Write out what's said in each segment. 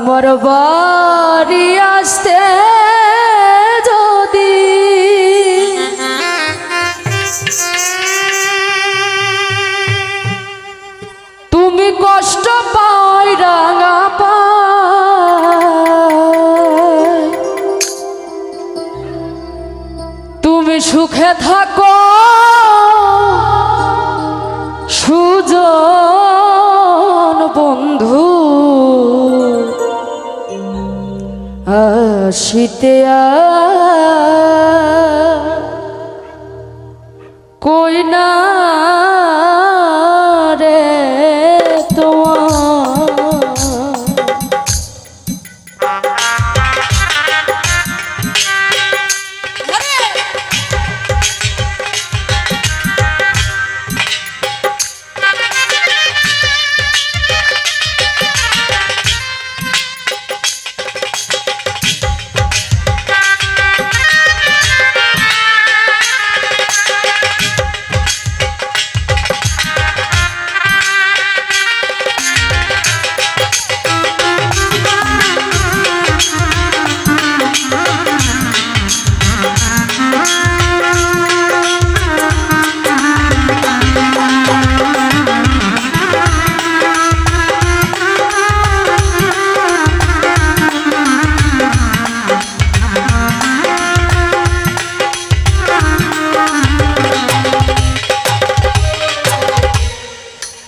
আমার বাড়ি আসতে যদি তুমি কষ্ট পাই রাঙা পাই, তুমি সুখে থাকো সুজন বন্ধু, আসিতে কই না রে তোমার।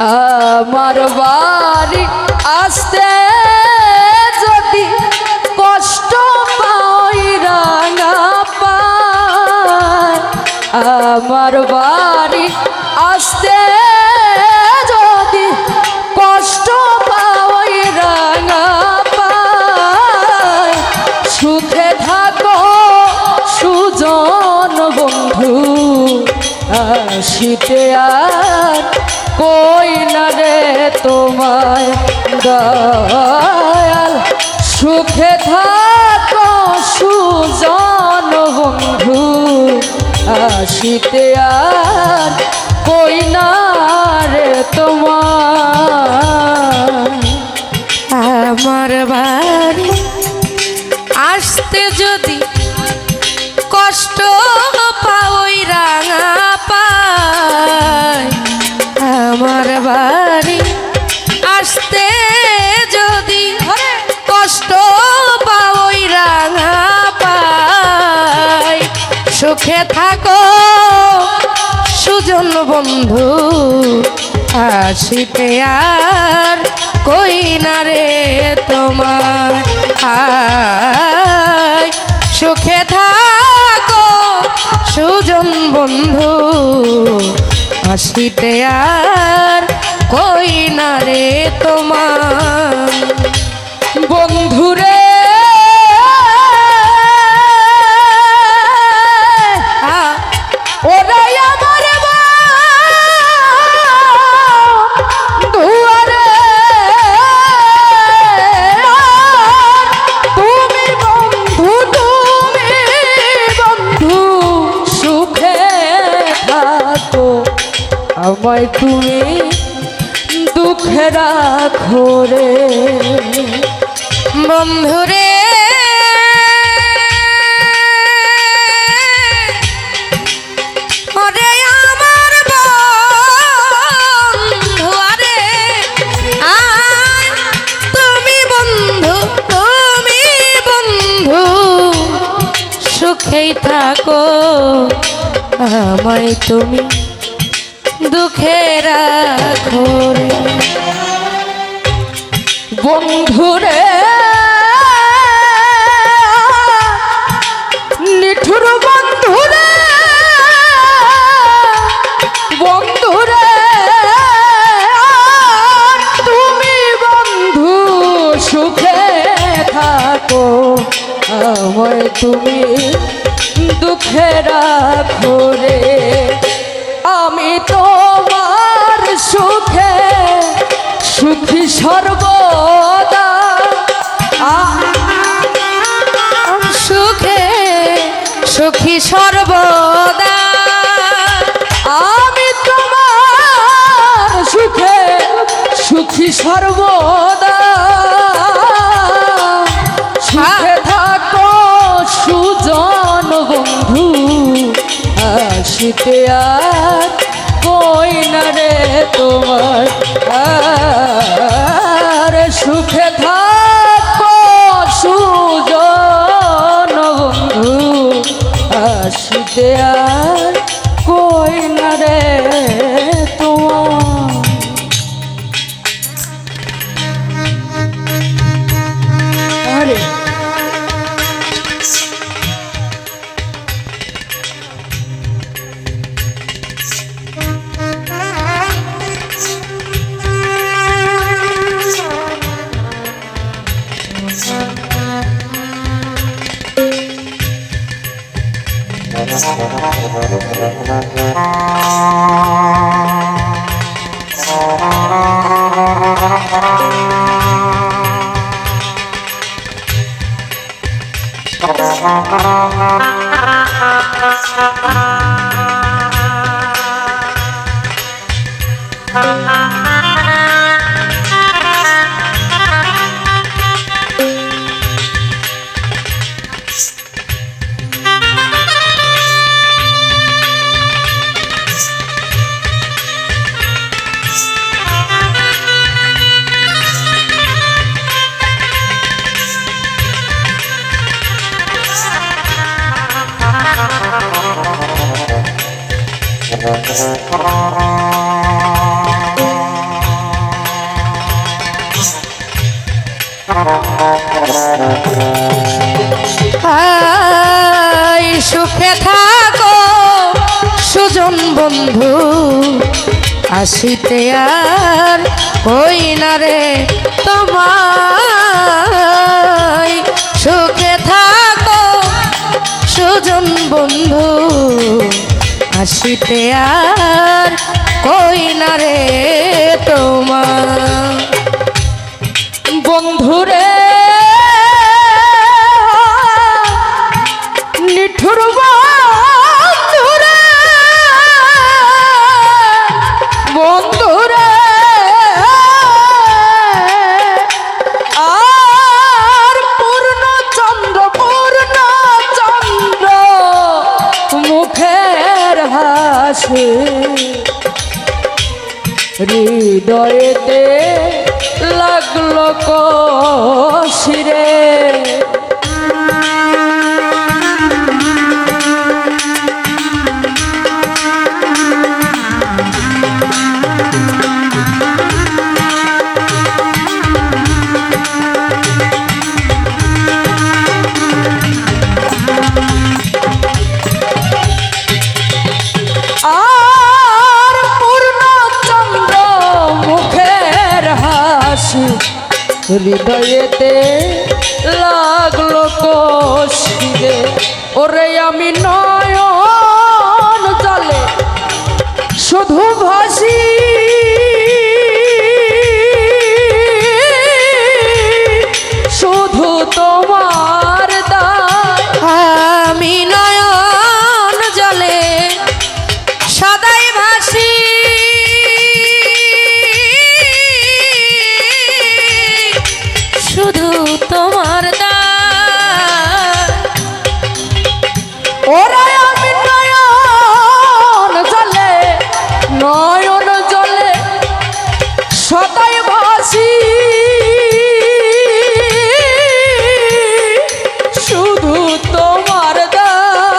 আমার বাড়ি আসতে যদি কষ্ট পাই রাঙা পাই, আমার বাড়ি আসতে যদি কষ্ট পাই রাঙা পাই, সুখে থাকো সুজন বন্ধু, আসিতে আর কই না রে তোমায় দয়াল। সুখে থাকো সুজন বন্ধু, আসিতে আর কই না রে তোমায়। আমার বাড়ি আসতে যদি কষ্ট পাওই রাঙা পাই, আমার বাড়ি আসতে যদি কষ্ট পাওই রাঙা পাই, সুখে থাকো সুজন বন্ধু, আসিতে আর কই না রে তোমার। সুখে থাকো সুজন বন্ধু, আসিতে আর কই না রে তোমার। বন্ধুরে ওরাই আমার দুয়ারে, তুমি বন্ধু তুমি বন্ধু সুখে থাকো, আমায় তুমি দুঃখে রাখো রে বন্ধুরে। সুখেই থাকো আমায় তুমি দুঃখে রাখো রে। বন্ধুরে নিঠুর বন্ধুরে, বন্ধুরে তুমি বন্ধু সুখে থাকো আমায় তুমি দুঃখে রাখো রে। আমি তোমার সুখে সুখী সর্বদা, সুখে সুখী সর্বদা। আমি তোমার সুখে সুখী সর্বদা। সুখে থাকো সুজন বন্ধু, আসিতে আর কই না রে তোমার। আর সুখে থাকো সুজন বন্ধু, আসিতে আর কই না রে তোমার। আরে আই সুখে থাকো সুজন বন্ধু, আসিতে আর কই না রে তোমায়। সুখে থাকো সুজন বন্ধু, আসিতে আর কই না রে তোমার। বন্ধুরে নিঠুর বন্ধুরে, বন্ধুরে আর পূর্ণচন্দ্র, পূর্ণচন্দ্র মুখের হাসি হৃদয়েতে লাগলো কষিরে। আর পূর্ণচন্দ্র মুখের হাসি হৃদয়েতে লাগলো কষিরে। ওরে আমি নয়ন জলে শুধু ভাসি, শুধু তোমার দায়। আমি নয়ন জলে সদাই ভাসি, শুধু তোমার দায়। ওরে আমি নয়ন জলে, নয়ন জলে সদাই ভাসি, শুধু তোমার দায়।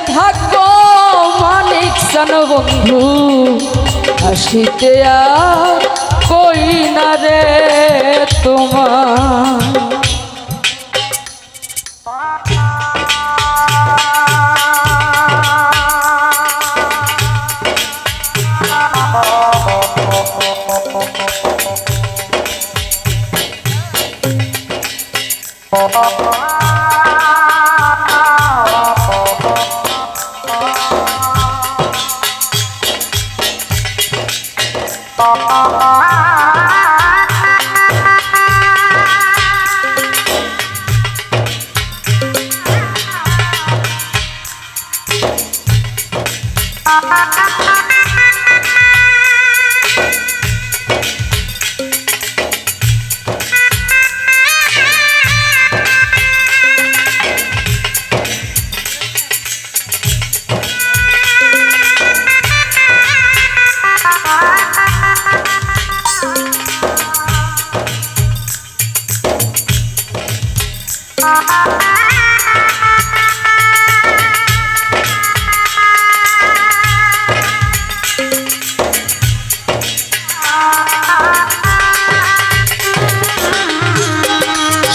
থাকো মানিক সান বন্ধু হাসিতে আর কই না রে তোমার।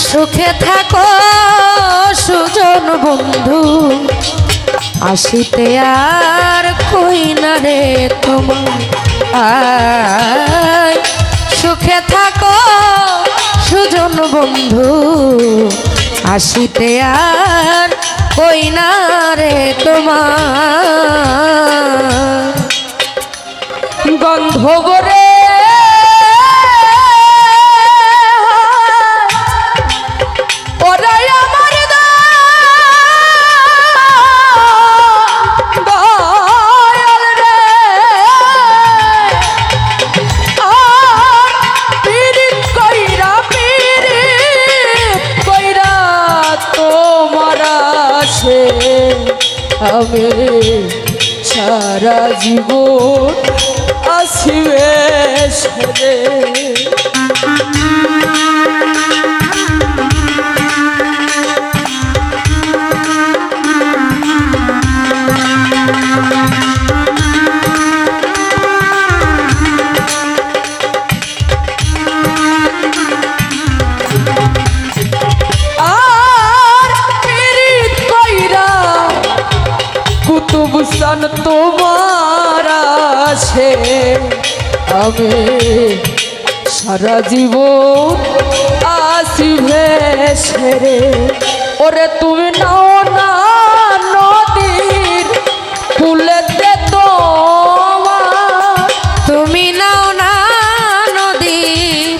সুখে থাকো সুজন বন্ধু আসিতে আর কই না রে তোমার। সুখে থাকো সুজন বন্ধু আসিতে আর কই না রে তোমার। গন্ধবরে আমি সারা জীবন আসিবে সেরে। কুতুবসান তোমার আছে আমি সারা জীবন আসিবে সেরে। ওরে তুমি নাও না নদীর কুলেতে তোমার, তুমি নাও না নদীর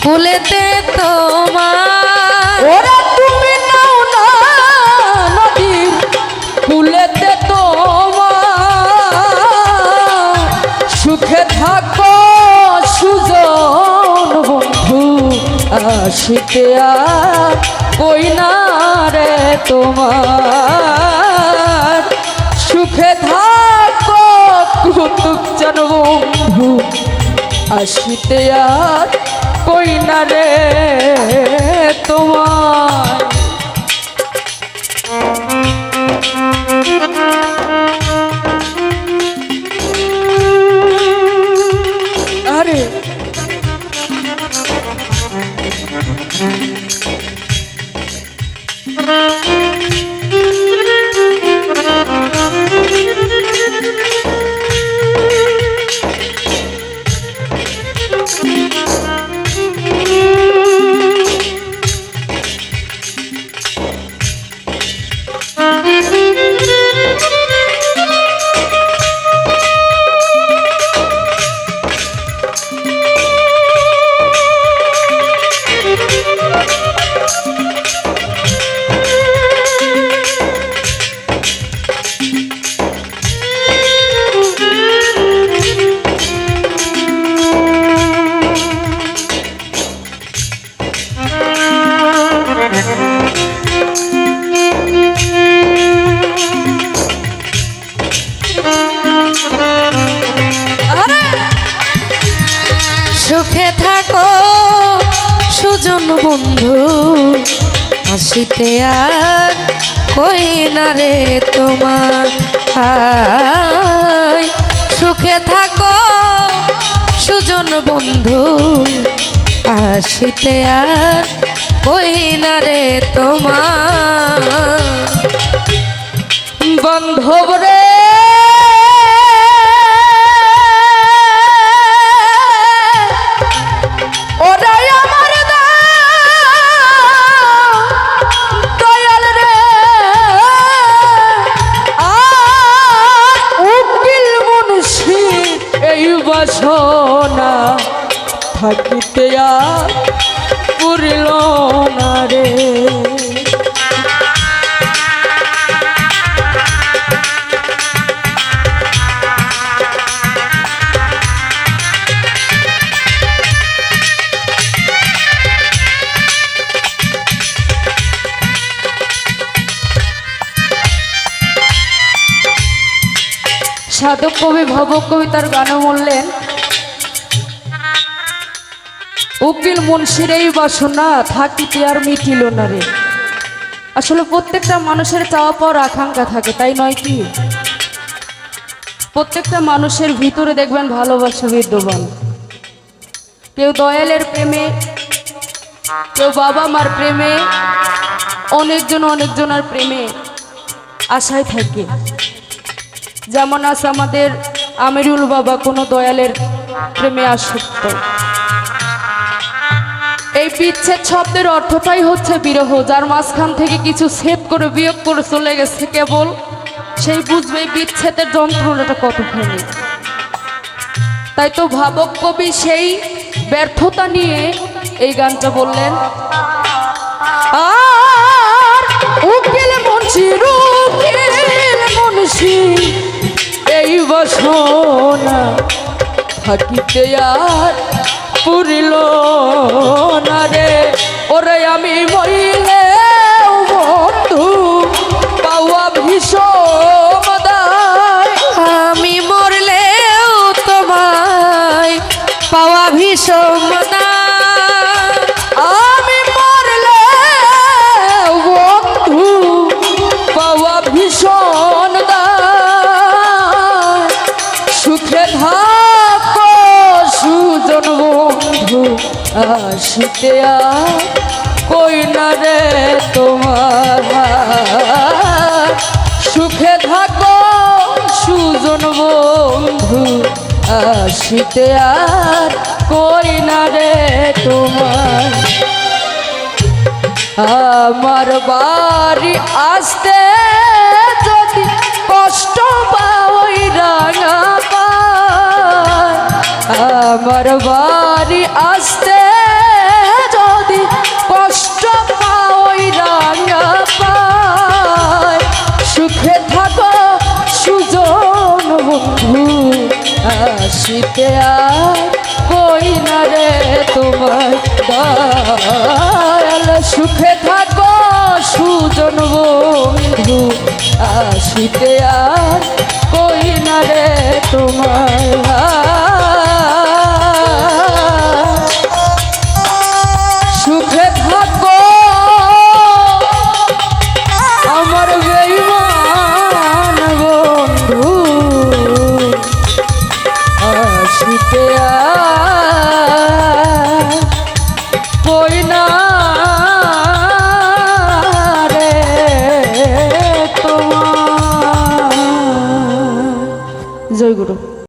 কুলেতে তোমার। ওরে তুমি নাও না নদীর কুলেতে তোমার। সুখে থাকো সুজন বন্ধু আসিতে আর কই না রে তোমার। সুখে থাকো কুতুবচান বন্ধু আসিতে আর কই না রে তোমার। আরে সুখে থাকো সুজন বন্ধু আসিতে আর কই না রে তোমার হাই সুখে থাকো সুজন বন্ধু আসিতে আর কই না রে তোমার বান্ধব রে ওরাই আমার দয়াল রে আর উকিল মুন্সি এই বাসনা থাকিতে আর পুরিল না রে। সাধক কবি ভাবক কবি তার গানে বললেন উকিল মুন্সির এই বাসনা থাকিতে আর মিটিল না রে। আসলে প্রত্যেকটা মানুষের চাওয়া পাওয়ার আকাঙ্ক্ষা থাকে, তাই নয় কি? প্রত্যেকটা মানুষের ভিতরে দেখবেন ভালোবাসা বিদ্যমান। কেউ দয়ালের প্রেমে, কেউ বাবা মার প্রেমে, অনেকজনের প্রেমে আশায় থাকে। যেমন আছে আমাদের আমিরুল বাবা কোনো দয়ালের প্রেমে আসক্ত। এই বিচ্ছেদ শব্দের অর্থটাই হচ্ছে বিরহ। যার মাঝখান থেকে কিছু ছেদ করে বিয়োগ করে চলে গেছে কেবল সেই বুঝবে এই বিচ্ছেদের যন্ত্রণাটা কতখানি। তাই তো ভাবক কবি সেই ব্যর্থতা নিয়ে এই গানটা বললেন আর উকিল মুন্সি এই বাসনা থাকিতে আর পুরিল না রে। ওরে আমি মরিলে বন্ধু পাওয়া ভীষণ দায়, আমি মরলেও তোমায় পাওয়া ভীষণ দায়। আমি মরলে বন্ধু পাওয়া ভীষণ দায়। সুখে থাকো সুজন বন্ধু আসিতে আর কই না রে তোমার। সুখে থাকো সুজন বন্ধু আসিতে আর কই না রে তোমার। আমার বাড়ি আসতে যদি কষ্ট পাওই রাঙা পায়, আমার বাড়ি আসতে যদি কষ্ট পাওই রাঙা পায়। সুখে থাকো সুজন বন্ধু আসিতে আর কই না রে তোমার দয়াল। সুখে থাকো সুজন বন্ধু আসিতে আর কই না রে তোমার। সুখে থাকো আমার বেঈমান বন্ধু আসিতে আর কই না রে তোমার। জয় গুরু।